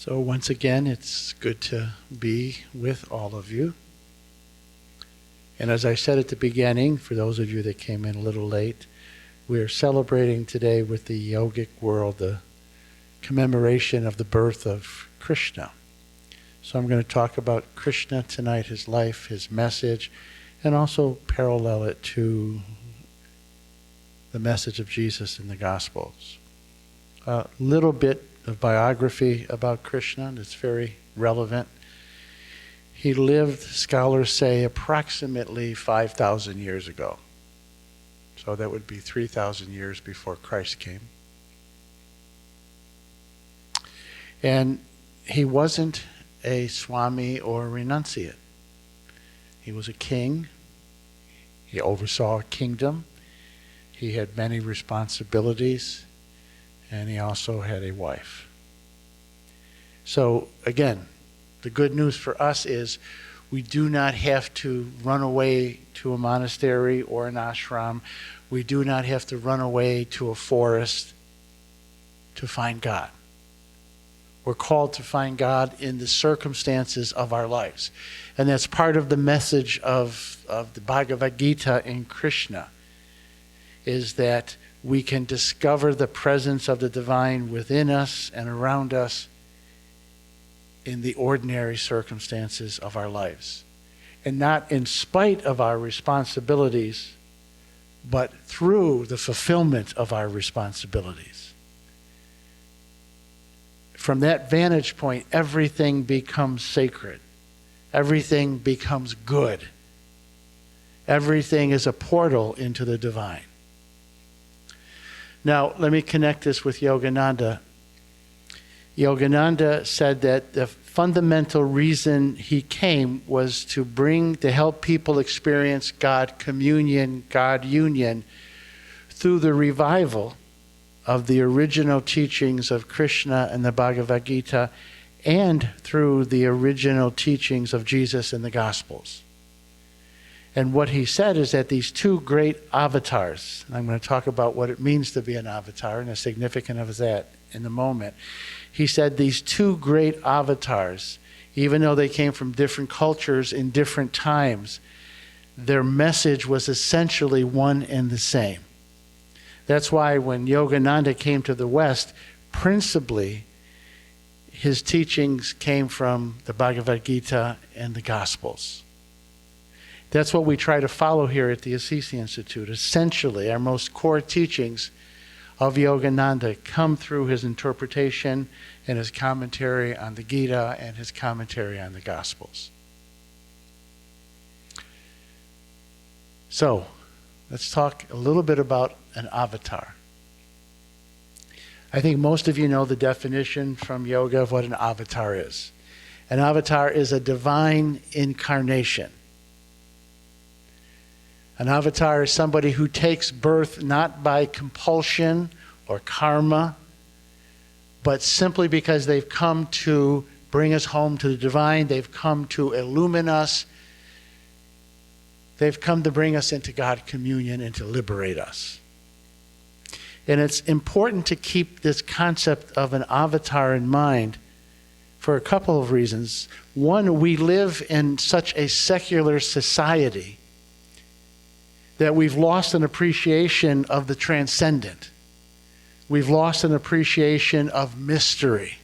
So once again, it's good to be with all of you. And as I said at the beginning, for those of you that came in a little late, we're celebrating today with the yogic world the commemoration of the birth of Krishna. So I'm going to talk about Krishna tonight, his life, his message, and also parallel it to the message of Jesus in the Gospels. A little bit of biography about Krishna that's very relevant. He lived, scholars say, approximately 5,000 years ago. So that would be 3,000 years before Christ came. And he wasn't a Swami or renunciate. He was a king. He oversaw a kingdom. He had many responsibilities. And he also had a wife. So again, the good news for us is we do not have to run away to a monastery or an ashram. We do not have to run away to a forest to find God. We're called to find God in the circumstances of our lives. And that's part of the message of the Bhagavad Gita in Krishna, is that we can discover the presence of the divine within us and around us in the ordinary circumstances of our lives. And not in spite of our responsibilities, but through the fulfillment of our responsibilities. From that vantage point, everything becomes sacred. Everything becomes good. Everything is a portal into the divine. Now, let me connect this with Yogananda. Yogananda said that the fundamental reason he came was to help people experience God communion, God union, through the revival of the original teachings of Krishna and the Bhagavad Gita, and through the original teachings of Jesus in the Gospels. And what he said is that these two great avatars, and I'm going to talk about what it means to be an avatar and the significance of that in a moment. He said these two great avatars, even though they came from different cultures in different times, their message was essentially one and the same. That's why when Yogananda came to the West, principally his teachings came from the Bhagavad Gita and the Gospels. That's what we try to follow here at the Assisi Institute. Essentially, our most core teachings of Yogananda come through his interpretation and his commentary on the Gita and his commentary on the Gospels. So, let's talk a little bit about an avatar. I think most of you know the definition from yoga of what an avatar is. An avatar is a divine incarnation. An avatar is somebody who takes birth not by compulsion or karma, but simply because they've come to bring us home to the divine. They've come to illumine us. They've come to bring us into God communion and to liberate us. And it's important to keep this concept of an avatar in mind for a couple of reasons. One, we live in such a secular society that we've lost an appreciation of the transcendent. We've lost an appreciation of mystery,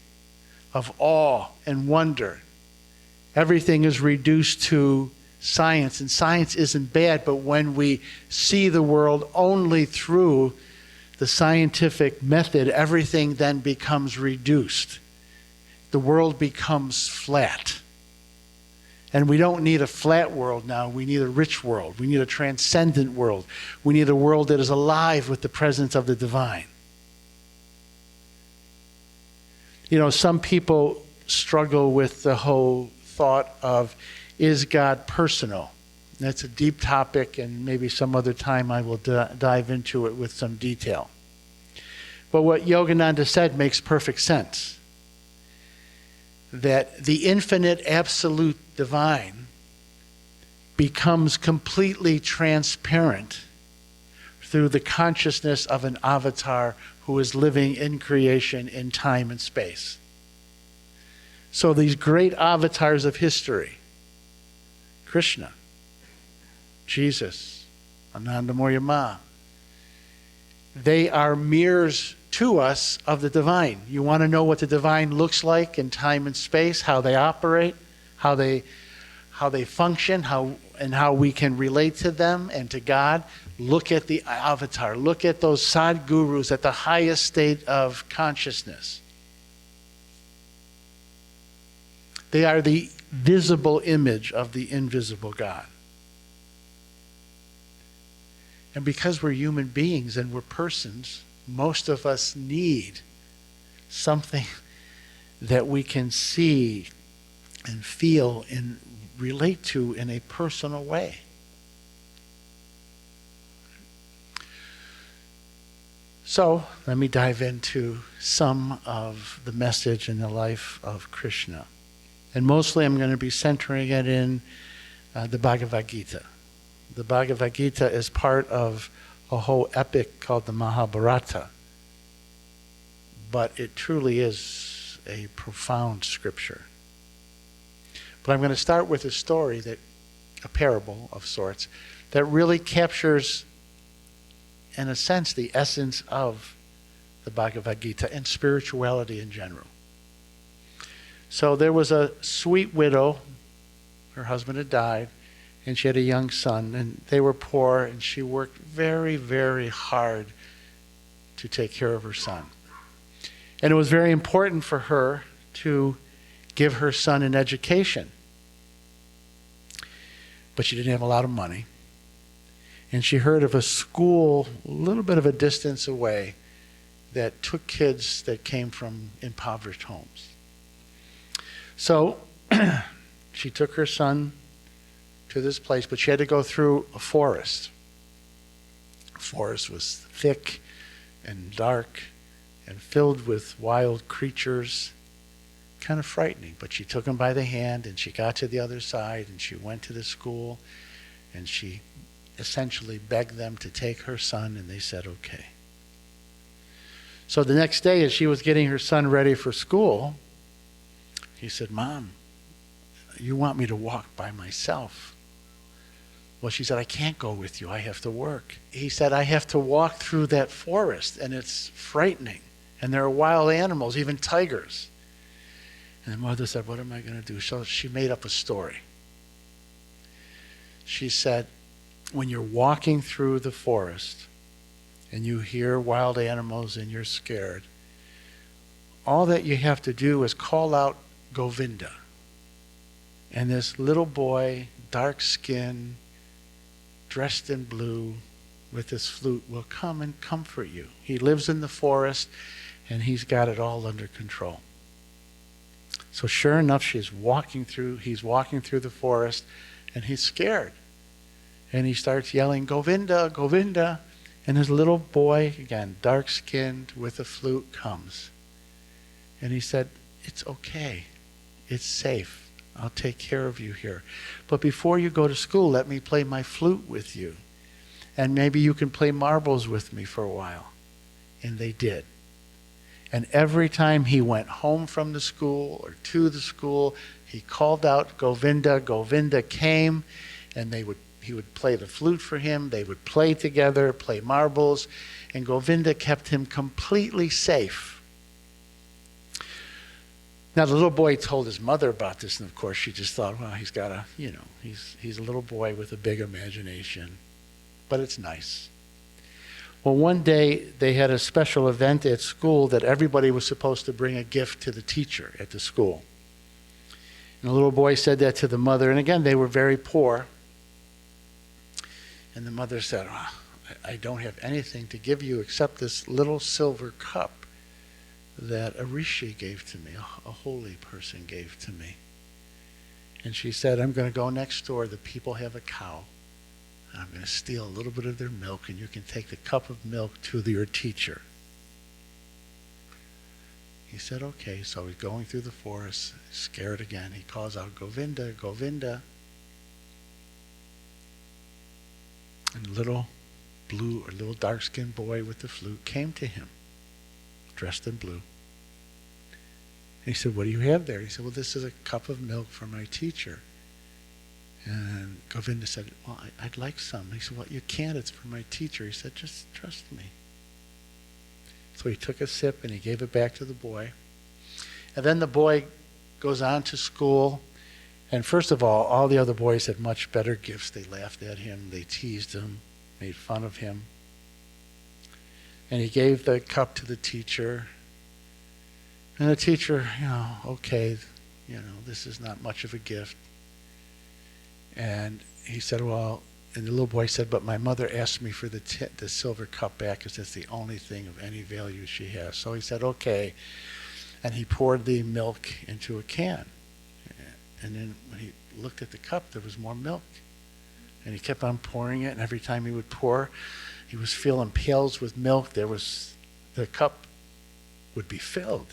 of awe and wonder. Everything is reduced to science, and science isn't bad, but when we see the world only through the scientific method, everything then becomes reduced. The world becomes flat. And we don't need a flat world now. We need a rich world. We need a transcendent world. We need a world that is alive with the presence of the divine. You know, some people struggle with the whole thought of, is God personal? That's a deep topic, and maybe some other time I will dive into it with some detail. But what Yogananda said makes perfect sense. That the infinite absolute divine becomes completely transparent through the consciousness of an avatar who is living in creation in time and space. So these great avatars of history, Krishna, Jesus, Ananda Ma, they are mirrors to us of the divine. You want to know what the divine looks like in time and space, how they operate, how they function, how we can relate to them and to God? Look at the avatar. Look at those sadgurus at the highest state of consciousness. They are the visible image of the invisible God. And because we're human beings and we're persons, most of us need something that we can see and feel and relate to in a personal way. So let me dive into some of the message in the life of Krishna. And mostly I'm going to be centering it in the Bhagavad Gita. The Bhagavad Gita is part of a whole epic called the Mahabharata. But it truly is a profound scripture. But I'm going to start with a story, a parable of sorts, that really captures, in a sense, the essence of the Bhagavad Gita and spirituality in general. So there was a sweet widow. Her husband had died, and she had a young son, and they were poor, and she worked very, very hard to take care of her son. And it was very important for her to give her son an education. But she didn't have a lot of money. And she heard of a school a little bit of a distance away that took kids that came from impoverished homes. So she took her son to this place, but she had to go through a forest. The forest was thick and dark and filled with wild creatures, kind of frightening. But she took him by the hand, and she got to the other side, and she went to the school, and she essentially begged them to take her son, and they said, okay. So the next day, as she was getting her son ready for school, he said, Mom, you want me to walk by myself? Well, she said, I can't go with you. I have to work. He said, I have to walk through that forest, and it's frightening. And there are wild animals, even tigers. And the mother said, what am I going to do? So she made up a story. She said, when you're walking through the forest and you hear wild animals and you're scared, all that you have to do is call out Govinda. And this little boy, dark skin, dressed in blue, with his flute, will come and comfort you. He lives in the forest, and he's got it all under control. So sure enough, he's walking through the forest, and he's scared. And he starts yelling, Govinda, Govinda. And his little boy, again, dark-skinned, with a flute, comes. And he said, it's okay. It's safe. I'll take care of you here. But before you go to school, let me play my flute with you. And maybe you can play marbles with me for a while. And they did. And every time he went home from the school or to the school, he called out Govinda. Govinda came, and he would play the flute for him. They would play together, play marbles, and Govinda kept him completely safe. Now, the little boy told his mother about this, and of course she just thought, well, he's got he's a little boy with a big imagination, but it's nice. Well, one day they had a special event at school that everybody was supposed to bring a gift to the teacher at the school. And the little boy said that to the mother, and again, they were very poor. And the mother said, oh, I don't have anything to give you except this little silver cup that a rishi gave to me, a holy person gave to me. And she said, I'm going to go next door. The people have a cow. And I'm going to steal a little bit of their milk, and you can take the cup of milk to your teacher. He said, okay. So he's going through the forest, scared again. He calls out, Govinda, Govinda. And little dark-skinned boy with the flute came to him, dressed in blue. And he said, what do you have there? He said, well, this is a cup of milk for my teacher. And Govinda said, well, I'd like some. He said, well, you can't. It's for my teacher. He said, just trust me. So he took a sip and he gave it back to the boy. And then the boy goes on to school. And first of all the other boys had much better gifts. They laughed at him. They teased him, made fun of him. And he gave the cup to the teacher. And the teacher, okay, this is not much of a gift. And he said, well, and the little boy said, but my mother asked me for the silver cup back because it's the only thing of any value she has. So he said, okay. And he poured the milk into a can. And then when he looked at the cup, there was more milk. And he kept on pouring it, and every time he would pour, he was filling pails with milk. The cup would be filled.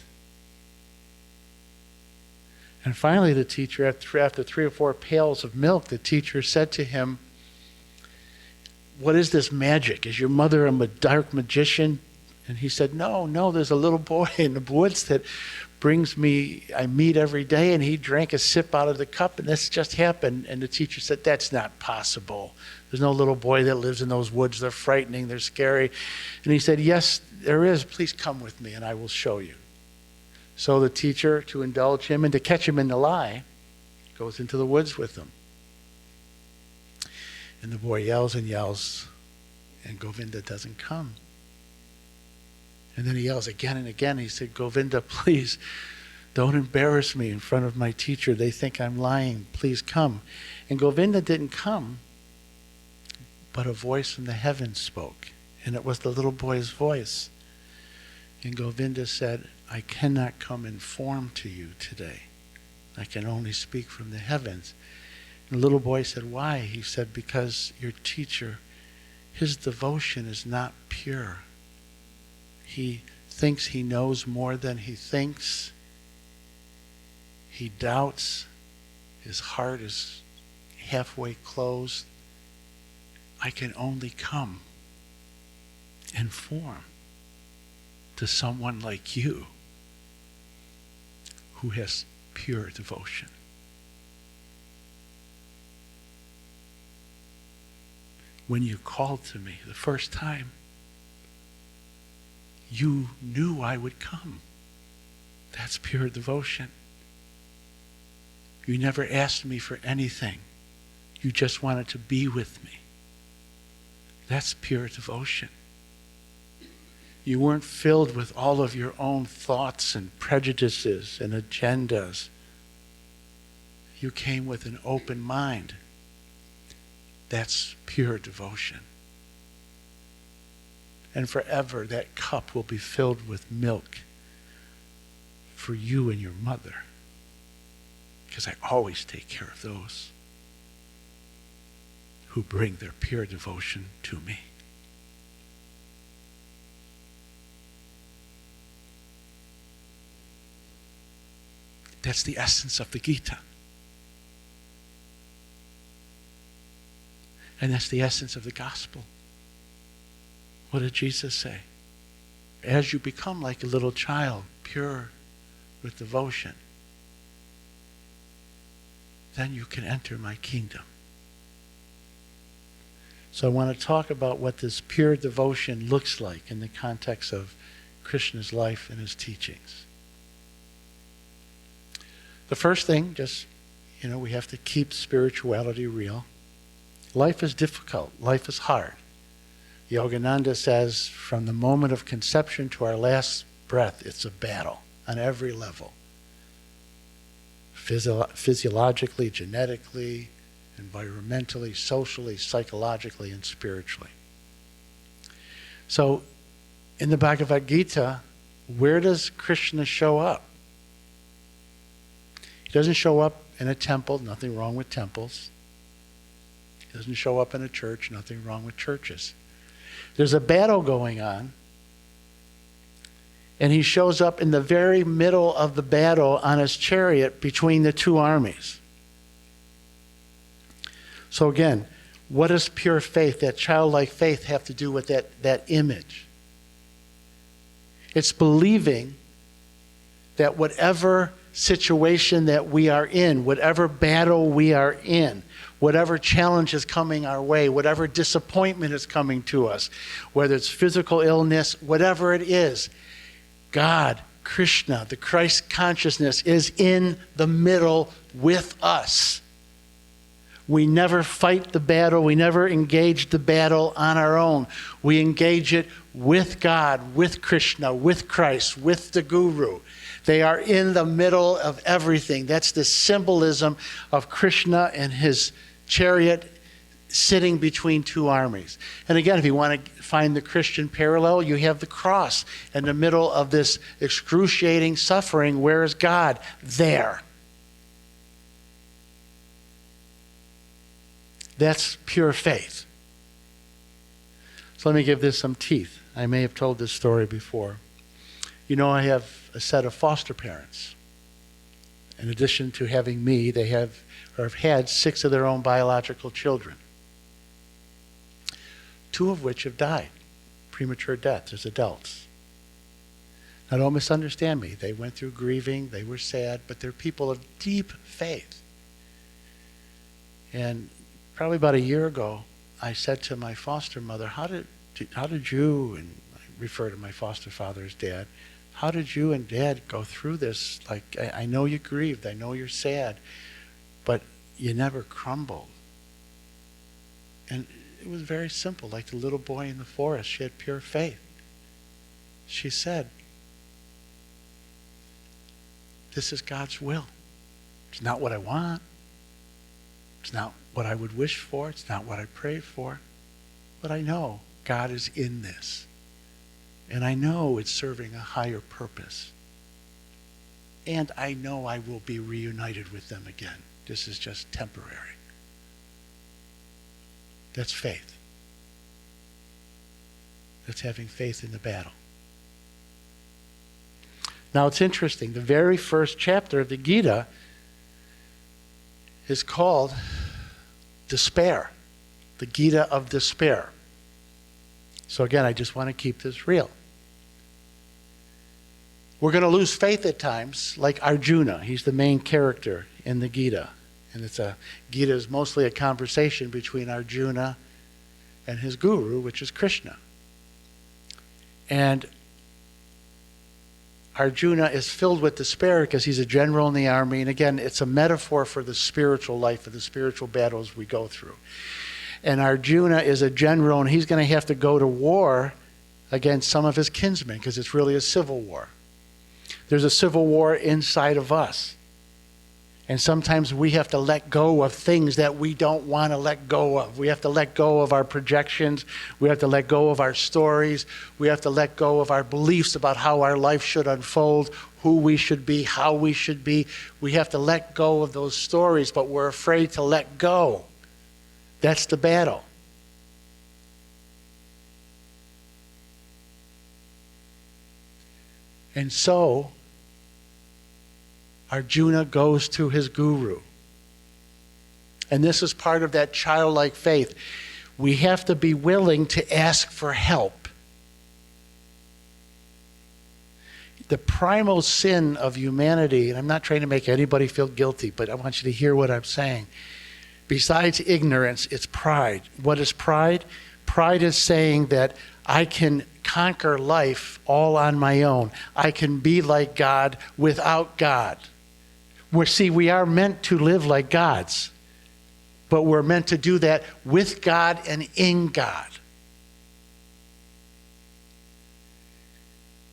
And finally the teacher, after 3 or 4 pails of milk, the teacher said to him, what is this magic? Is your mother a dark magician? And he said, no, there's a little boy in the woods that I meet every day, and he drank a sip out of the cup, and this just happened. And the teacher said, that's not possible. There's no little boy that lives in those woods. They're frightening, they're scary. And he said, yes, there is. Please come with me, and I will show you. So the teacher, to indulge him and to catch him in the lie, goes into the woods with him. And the boy yells and yells, and Govinda doesn't come. And then he yells again and again. He said, Govinda, please, don't embarrass me in front of my teacher. They think I'm lying. Please come. And Govinda didn't come, but a voice from the heavens spoke. And it was the little boy's voice. And Govinda said, I cannot come in form to you today. I can only speak from the heavens. And the little boy said, why? He said, because your teacher, his devotion is not pure. He thinks he knows more than he thinks. He doubts. His heart is halfway closed. I can only come in form to someone like you who has pure devotion. When you called to me the first time, you knew I would come. That's pure devotion. You never asked me for anything. You just wanted to be with me. That's pure devotion. You weren't filled with all of your own thoughts and prejudices and agendas. You came with an open mind. That's pure devotion. And forever that cup will be filled with milk for you and your mother. Because I always take care of those who bring their pure devotion to me. That's the essence of the Gita. And that's the essence of the gospel. What did Jesus say? As you become like a little child, pure with devotion, then you can enter my kingdom. So I want to talk about what this pure devotion looks like in the context of Krishna's life and his teachings. The first thing, we have to keep spirituality real. Life is difficult. Life is hard. Yogananda says, from the moment of conception to our last breath, it's a battle on every level. Physiologically, genetically, environmentally, socially, psychologically, and spiritually. So, in the Bhagavad Gita, where does Krishna show up? He doesn't show up in a temple, nothing wrong with temples. He doesn't show up in a church, nothing wrong with churches. There's a battle going on, and he shows up in the very middle of the battle on his chariot between the two armies. So again, what does pure faith, that childlike faith, have to do with that image? It's believing that whatever situation that we are in, whatever battle we are in, whatever challenge is coming our way, whatever disappointment is coming to us, whether it's physical illness, whatever it is, God, Krishna, the Christ consciousness is in the middle with us. We never fight the battle. We never engage the battle on our own. We engage it with God, with Krishna, with Christ, with the Guru. They are in the middle of everything. That's the symbolism of Krishna and his chariot sitting between two armies. And again, if you want to find the Christian parallel, you have the cross in the middle of this excruciating suffering. Where is God? There. That's pure faith. So let me give this some teeth. I may have told this story before. You know, I have a set of foster parents. In addition to having me, they have had 6 of their own biological children, 2 of which have died, premature death as adults. Now don't misunderstand me. They went through grieving, they were sad, but they're people of deep faith. And probably about a year ago, I said to my foster mother, how did you, and I refer to my foster father as Dad, how did you and Dad go through this? Like, I know you grieved, I know you're sad, but you never crumbled. And it was very simple, like the little boy in the forest. She had pure faith. She said, this is God's will. It's not what I want. It's not what I would wish for. It's not what I prayed for. But I know God is in this. And I know it's serving a higher purpose. And I know I will be reunited with them again. This is just temporary. That's faith. That's having faith in the battle. Now it's interesting. The very first chapter of the Gita is called Despair. The Gita of Despair. So again, I just want to keep this real. We're going to lose faith at times, like Arjuna. He's the main character in the Gita. And Gita is mostly a conversation between Arjuna and his guru, which is Krishna. And Arjuna is filled with despair because he's a general in the army. And again, it's a metaphor for the spiritual life, for the spiritual battles we go through. And Arjuna is a general, and he's going to have to go to war against some of his kinsmen because it's really a civil war. There's a civil war inside of us. And sometimes we have to let go of things that we don't want to let go of. We have to let go of our projections. We have to let go of our stories. We have to let go of our beliefs about how our life should unfold, who we should be, how we should be. We have to let go of those stories, but we're afraid to let go. That's the battle. And so Arjuna goes to his guru. And this is part of that childlike faith. We have to be willing to ask for help. The primal sin of humanity, and I'm not trying to make anybody feel guilty, but I want you to hear what I'm saying. Besides ignorance, it's pride. What is pride? Pride is saying that I can conquer life all on my own. I can be like God without God. We are meant to live like gods, but we're meant to do that with God and in God.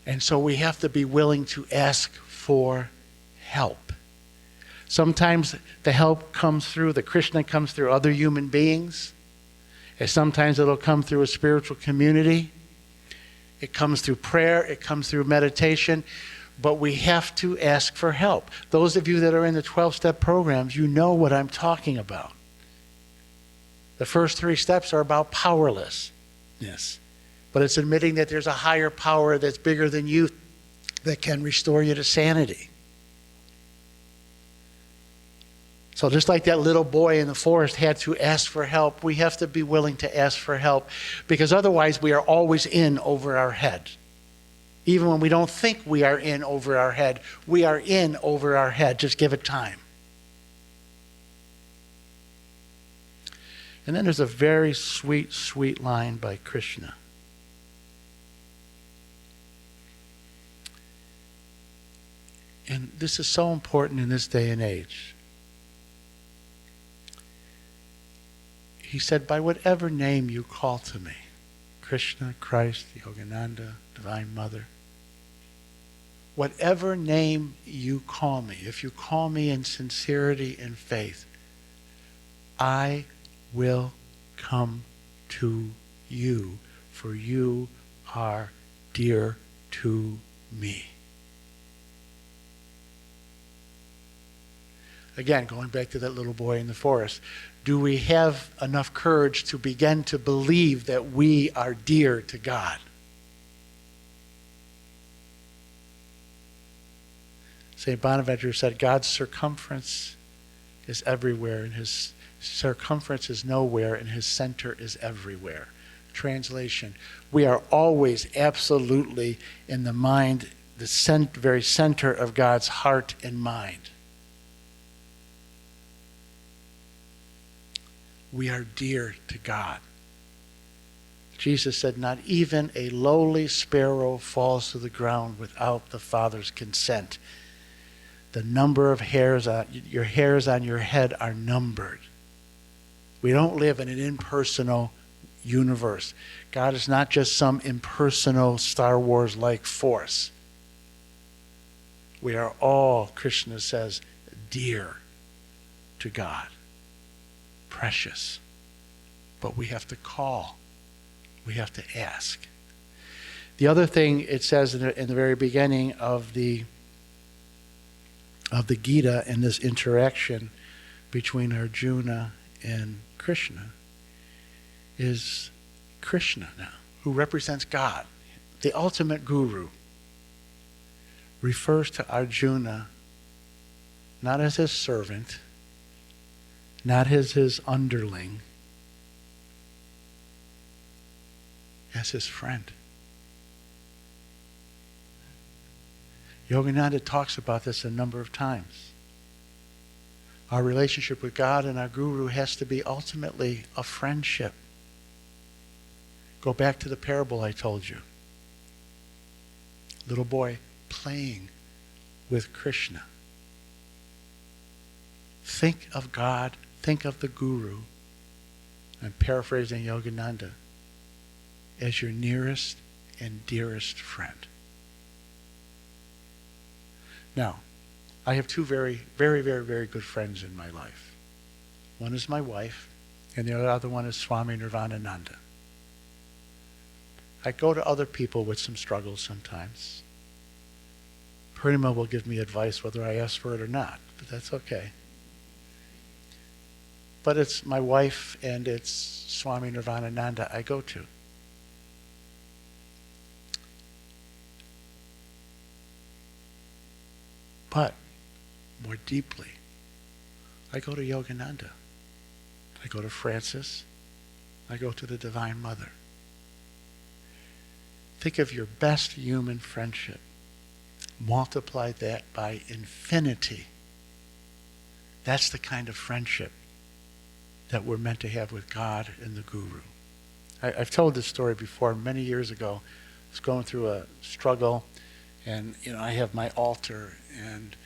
And so we have to be willing to ask for help. Sometimes the help comes through, the Krishna comes through other human beings. And sometimes it'll come through a spiritual community. It comes through prayer. It comes through meditation. But we have to ask for help. Those of you that are in the 12-step programs, you know what I'm talking about. The first 3 steps are about powerlessness. But it's admitting that there's a higher power that's bigger than you that can restore you to sanity. So just like that little boy in the forest had to ask for help, we have to be willing to ask for help, because otherwise we are always in over our head. Even when we don't think we are in over our head, we are in over our head. Just give it time. And then there's a very sweet, sweet line by Krishna. And this is so important in this day and age. He said, by whatever name you call to me, Krishna, Christ, Yogananda, Divine Mother, whatever name you call me, if you call me in sincerity and faith, I will come to you, for you are dear to me. Again, going back to that little boy in the forest, do we have enough courage to begin to believe that we are dear to God? St. Bonaventure said, God's circumference is everywhere, and his circumference is nowhere, and his center is everywhere. Translation, we are always absolutely in the mind, the very center of God's heart and mind. We are dear to God. Jesus said, not even a lowly sparrow falls to the ground without the Father's consent. The number of hairs on your head are numbered. We don't live in an impersonal universe. God is not just some impersonal Star Wars-like force. We are all, Krishna says, dear to God. Precious. But we have to call. We have to ask. The other thing it says in the very beginning of the Gita, in this interaction between Arjuna and Krishna, is Krishna now, who represents God, the ultimate guru, refers to Arjuna not as his servant, not as his underling, as his friend. Yogananda talks about this a number of times. Our relationship with God and our guru has to be ultimately a friendship. Go back to the parable I told you. Little boy playing with Krishna. Think of God, think of the guru, I'm paraphrasing Yogananda, as your nearest and dearest friend. Now, I have two very, very, very, very good friends in my life. One is my wife, and the other one is Swami Nirvanananda. I go to other people with some struggles sometimes. Purnima will give me advice whether I ask for it or not, but that's okay. But it's my wife and it's Swami Nirvanananda I go to. But more deeply, I go to Yogananda. I go to Francis. I go to the Divine Mother. Think of your best human friendship. Multiply that by infinity. That's the kind of friendship that we're meant to have with God and the Guru. I've told this story before. Many years ago, I was going through a struggle, and I have my altar, and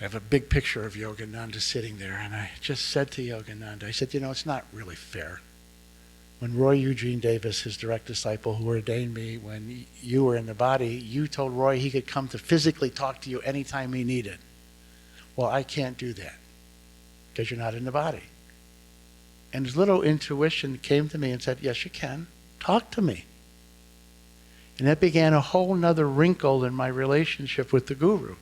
I have a big picture of Yogananda sitting there, and I just said to Yogananda, I said, it's not really fair. When Roy Eugene Davis, his direct disciple who ordained me when you were in the body, you told Roy he could come to physically talk to you anytime he needed. Well, I can't do that because you're not in the body. And his little intuition came to me and said, yes, you can. Talk to me. And that began a whole nother wrinkle in my relationship with the Guru.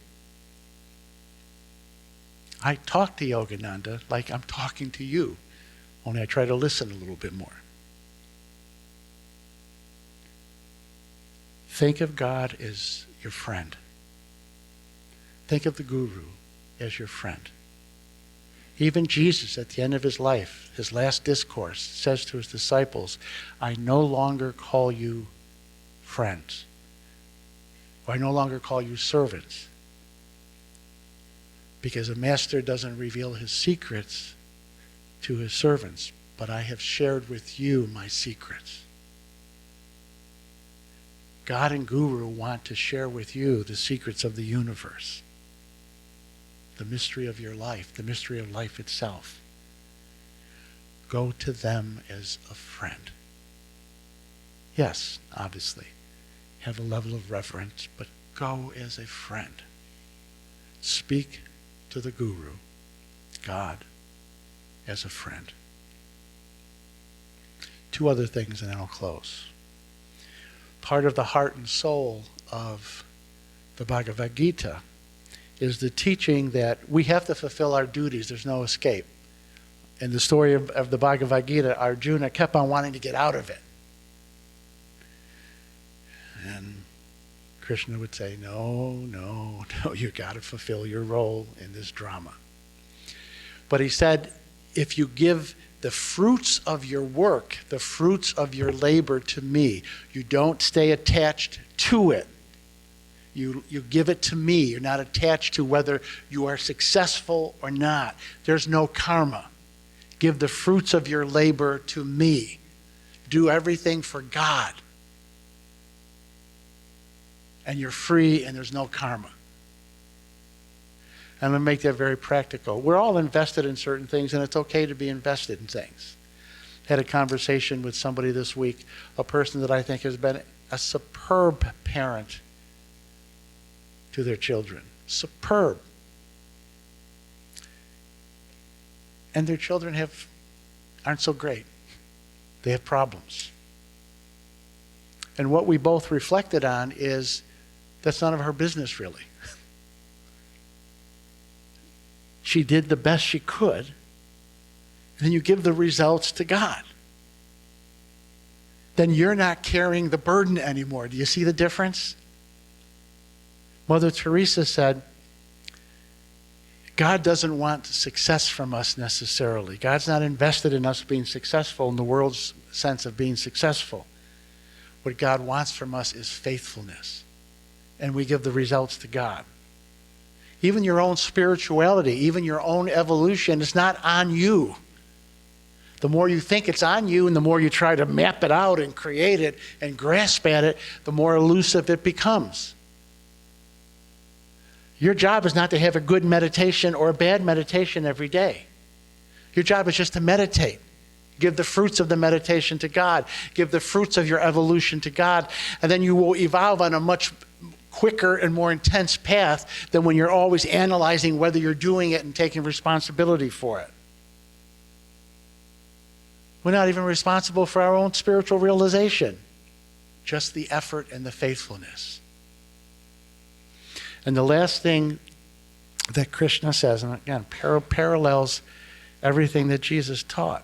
I talk to Yogananda like I'm talking to you, only I try to listen a little bit more. Think of God as your friend. Think of the Guru as your friend. Even Jesus, at the end of his life, his last discourse, says to his disciples, I no longer call you friends. Or I no longer call you servants. Because a master doesn't reveal his secrets to his servants, but I have shared with you my secrets. God and Guru want to share with you the secrets of the universe, the mystery of your life, the mystery of life itself. Go to them as a friend. Yes, obviously, have a level of reverence, but go as a friend. Speak to the Guru, God, as a friend. Two other things and then I'll close. Part of the heart and soul of the Bhagavad Gita is the teaching that we have to fulfill our duties. There's no escape. In the story of the Bhagavad Gita, Arjuna kept on wanting to get out of it. And Krishna would say, no, you got to fulfill your role in this drama. But he said, if you give the fruits of your work, the fruits of your labor to me, you don't stay attached to it. You give it to me. You're not attached to whether you are successful or not. There's no karma. Give the fruits of your labor to me. Do everything for God. And you're free and there's no karma. I'm going to make that very practical. We're all invested in certain things, and it's okay to be invested in things. Had a conversation with somebody this week, a person that I think has been a superb parent to their children. Superb. And their children aren't so great. They have problems. And what we both reflected on is that's none of her business, really. She did the best she could, and then you give the results to God. Then you're not carrying the burden anymore. Do you see the difference? Mother Teresa said, God doesn't want success from us necessarily. God's not invested in us being successful in the world's sense of being successful. What God wants from us is faithfulness. And we give the results to God. Even your own spirituality, even your own evolution, is not on you. The more you think it's on you and the more you try to map it out and create it and grasp at it, the more elusive it becomes. Your job is not to have a good meditation or a bad meditation every day. Your job is just to meditate. Give the fruits of the meditation to God. Give the fruits of your evolution to God. And then you will evolve on a much quicker and more intense path than when you're always analyzing whether you're doing it and taking responsibility for it. We're not even responsible for our own spiritual realization. Just the effort and the faithfulness. And the last thing that Krishna says, and again, parallels everything that Jesus taught.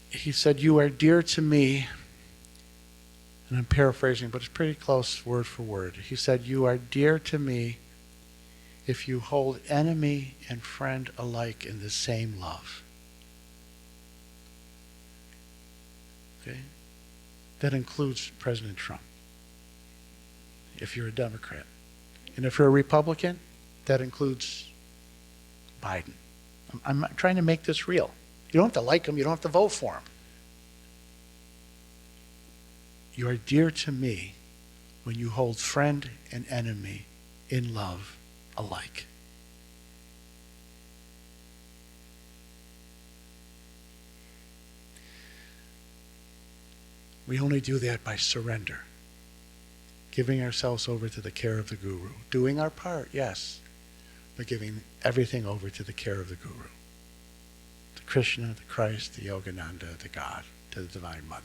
He said, you are dear to me, and I'm paraphrasing, but it's pretty close word for word. He said, you are dear to me if you hold enemy and friend alike in the same love. Okay? That includes President Trump, if you're a Democrat. And if you're a Republican, that includes Biden. I'm trying to make this real. You don't have to like him. You don't have to vote for him. You are dear to me when you hold friend and enemy in love alike. We only do that by surrender. Giving ourselves over to the care of the Guru. Doing our part, yes, but giving everything over to the care of the Guru. To Krishna, the Christ, the Yogananda, the God, to the Divine Mother.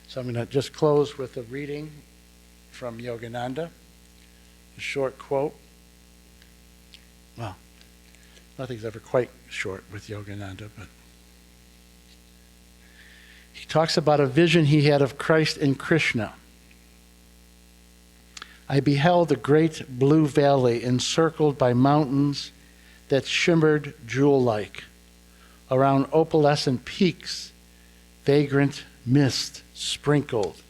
So I'm going to just close with a reading from Yogananda, a short quote. Well, nothing's ever quite short with Yogananda, but he talks about a vision he had of Christ and Krishna. I beheld a great blue valley encircled by mountains that shimmered jewel-like. Around opalescent peaks, vagrant mist sprinkled,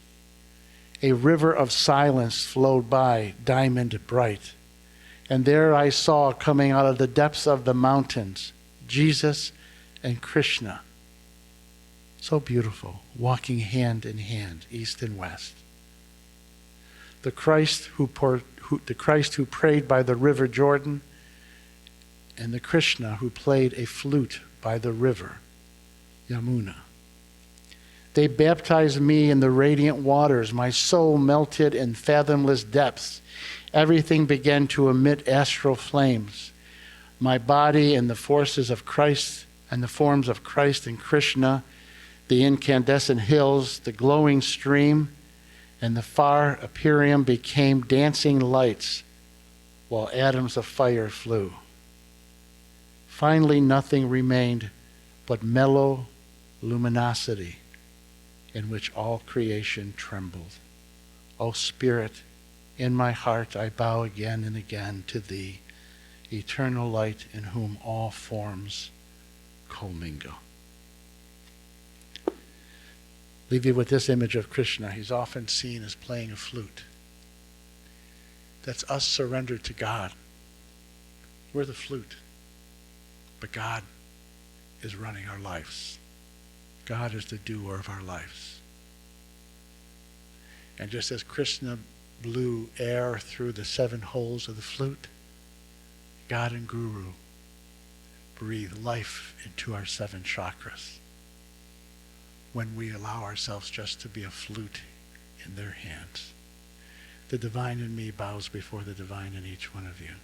A river of silence flowed by, diamond bright. And there I saw, coming out of the depths of the mountains, Jesus and Krishna. So beautiful, walking hand in hand, east and west. The Christ who prayed by the river Jordan, and the Krishna who played a flute by the river Yamuna. They baptized me in the radiant waters. My soul melted in fathomless depths. Everything began to emit astral flames. My body and the forces of Christ and the forms of Christ and Krishna, the incandescent hills, the glowing stream, and the far Imperium became dancing lights while atoms of fire flew. Finally, nothing remained but mellow luminosity in which all creation trembled. O Spirit, in my heart I bow again and again to Thee, eternal light in whom all forms commingle. Leave you with this image of Krishna. He's often seen as playing a flute. That's us surrendered to God. We're the flute. But God is running our lives. God is the doer of our lives. And just as Krishna blew air through the 7 holes of the flute, God and Guru breathe life into our 7 chakras when we allow ourselves just to be a flute in their hands. The divine in me bows before the divine in each one of you.